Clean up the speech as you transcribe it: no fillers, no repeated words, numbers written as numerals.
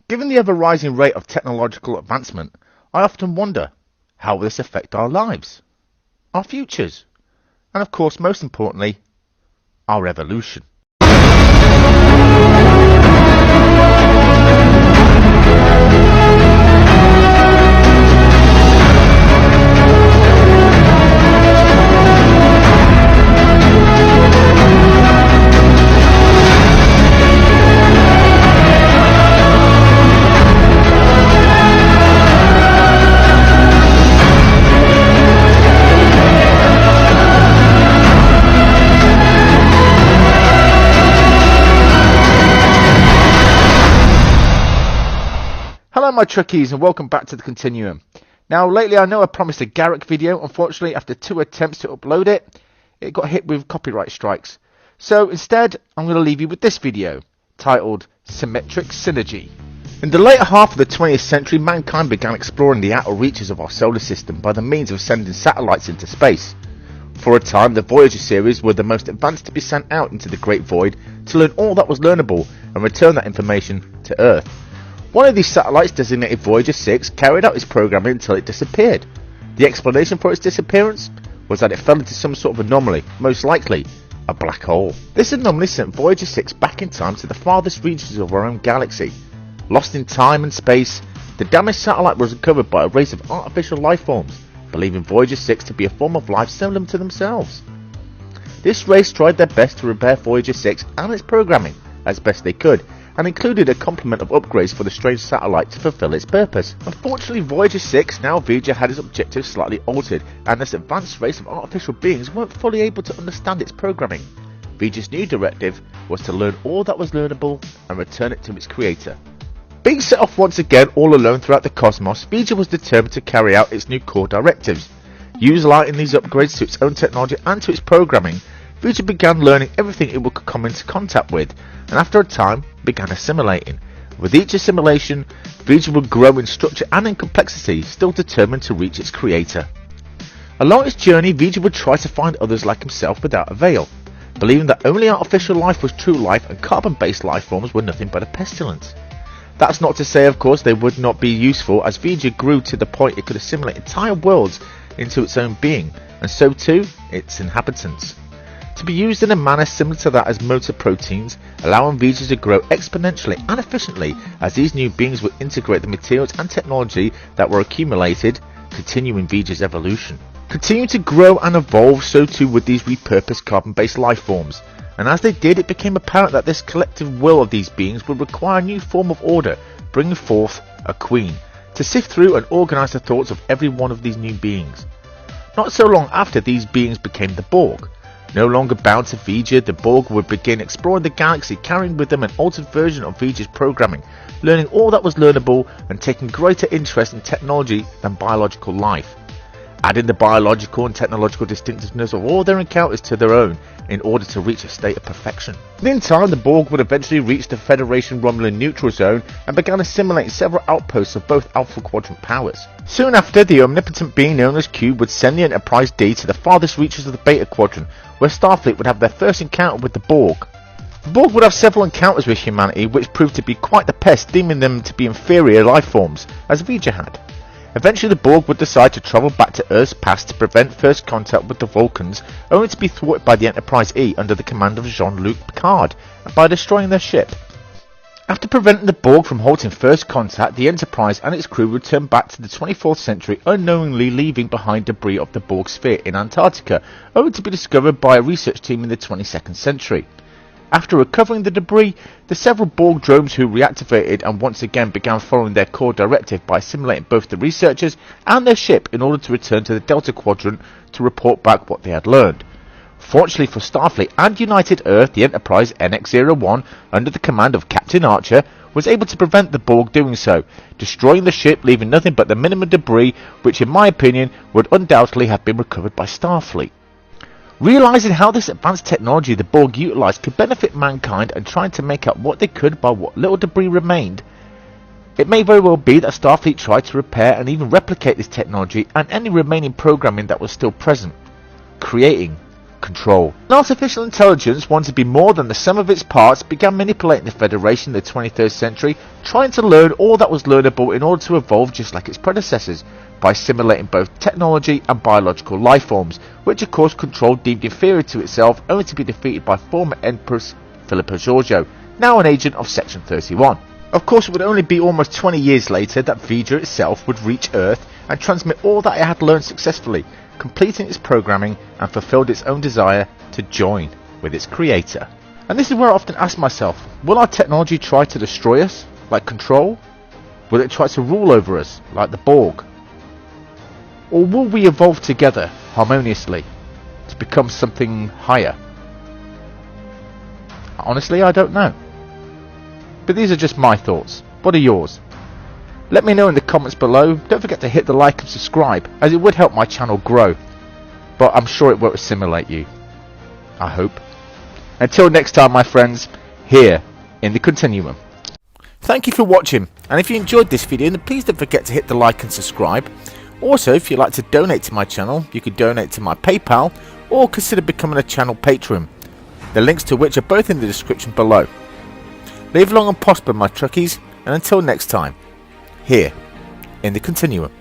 Given the ever-rising rate of technological advancement, I often wonder, how will this affect our lives, our futures, and of course, most importantly, our evolution? Hello my Trekkies and welcome back to the Continuum. Now lately I know I promised a Garrick video. Unfortunately, after 2 attempts to upload it, it got hit with copyright strikes. So instead I'm going to leave you with this video titled Symmetric Synergy. In the later half of the 20th century, mankind began exploring the outer reaches of our solar system by the means of sending satellites into space. For a time, the Voyager series were the most advanced to be sent out into the Great Void to learn all that was learnable and return that information to Earth. One of these satellites, designated Voyager 6, carried out its programming until it disappeared. The explanation for its disappearance was that it fell into some sort of anomaly, most likely a black hole. This anomaly sent Voyager 6 back in time to the farthest reaches of our own galaxy. Lost in time and space, the damaged satellite was recovered by a race of artificial life forms, believing Voyager 6 to be a form of life similar to themselves. This race tried their best to repair Voyager 6 and its programming as best they could, and included a complement of upgrades for the strange satellite to fulfill its purpose. Unfortunately, Voyager 6, now V'Ger, had its objectives slightly altered, and this advanced race of artificial beings weren't fully able to understand its programming. V'Ger's new directive was to learn all that was learnable and return it to its creator. Being set off once again all alone throughout the cosmos, V'Ger was determined to carry out its new core directives. Utilizing these upgrades to its own technology and to its programming, V'Ger began learning everything it would come into contact with, and after a time began assimilating. With each assimilation, V'Ger would grow in structure and in complexity, still determined to reach its creator. Along its journey, V'Ger would try to find others like himself without avail, believing that only artificial life was true life and carbon-based life forms were nothing but a pestilence. That's not to say, of course, they would not be useful, as V'Ger grew to the point it could assimilate entire worlds into its own being, and so too its inhabitants. To be used in a manner similar to that as motor proteins, allowing V'Ger to grow exponentially and efficiently as these new beings would integrate the materials and technology that were accumulated, continuing V'Ger's evolution. Continuing to grow and evolve, so too would these repurposed carbon-based life forms, and as they did, it became apparent that this collective will of these beings would require a new form of order, bringing forth a queen, to sift through and organise the thoughts of every one of these new beings. Not so long after, these beings became the Borg. No longer bound to V'Ger, the Borg would begin exploring the galaxy, carrying with them an altered version of V'Ger's programming, learning all that was learnable and taking greater interest in technology than biological life, adding the biological and technological distinctiveness of all their encounters to their own in order to reach a state of perfection. In time, the Borg would eventually reach the Federation Romulan neutral zone and began assimilating several outposts of both Alpha Quadrant powers. Soon after, the omnipotent being known as Q would send the Enterprise D to the farthest reaches of the Beta Quadrant, where Starfleet would have their first encounter with the Borg. The Borg would have several encounters with humanity, which proved to be quite the pest, deeming them to be inferior life forms, as V'Ger had. Eventually, the Borg would decide to travel back to Earth's past to prevent first contact with the Vulcans, only to be thwarted by the Enterprise E under the command of Jean-Luc Picard, by destroying their ship. After preventing the Borg from halting first contact, the Enterprise and its crew returned back to the 24th century, unknowingly leaving behind debris of the Borg sphere in Antarctica, only to be discovered by a research team in the 22nd century. After recovering the debris, the several Borg drones who reactivated and once again began following their core directive by assimilating both the researchers and their ship in order to return to the Delta Quadrant to report back what they had learned. Fortunately for Starfleet and United Earth, the Enterprise NX-01, under the command of Captain Archer, was able to prevent the Borg doing so, destroying the ship, leaving nothing but the minimum debris, which in my opinion would undoubtedly have been recovered by Starfleet. Realising how this advanced technology the Borg utilised could benefit mankind and trying to make up what they could by what little debris remained, it may very well be that Starfleet tried to repair and even replicate this technology and any remaining programming that was still present, creating control. An artificial intelligence wanting to be more than the sum of its parts began manipulating the Federation in the 23rd century, trying to learn all that was learnable in order to evolve just like its predecessors, by simulating both technology and biological life forms, which of course Control deemed inferior to itself, only to be defeated by former Empress Philippa Georgiou, now an agent of Section 31. Of course, it would only be almost 20 years later that Vedra itself would reach Earth and transmit all that it had learned successfully, completing its programming and fulfilled its own desire to join with its creator. And this is where I often ask myself, will our technology try to destroy us, like Control? Will it try to rule over us, like the Borg? Or will we evolve together, harmoniously, to become something higher? Honestly, I don't know. But these are just my thoughts. What are yours? Let me know in the comments below. Don't forget to hit the like and subscribe, as it would help my channel grow. But I'm sure it won't assimilate you. I hope. Until next time, my friends, here in the Continuum. Thank you for watching, and if you enjoyed this video, then please don't forget to hit the like and subscribe. Also, if you'd like to donate to my channel, you can donate to my PayPal, or consider becoming a channel patron, the links to which are both in the description below. Live long and prosper, my truckies, and until next time, here in the Continuum.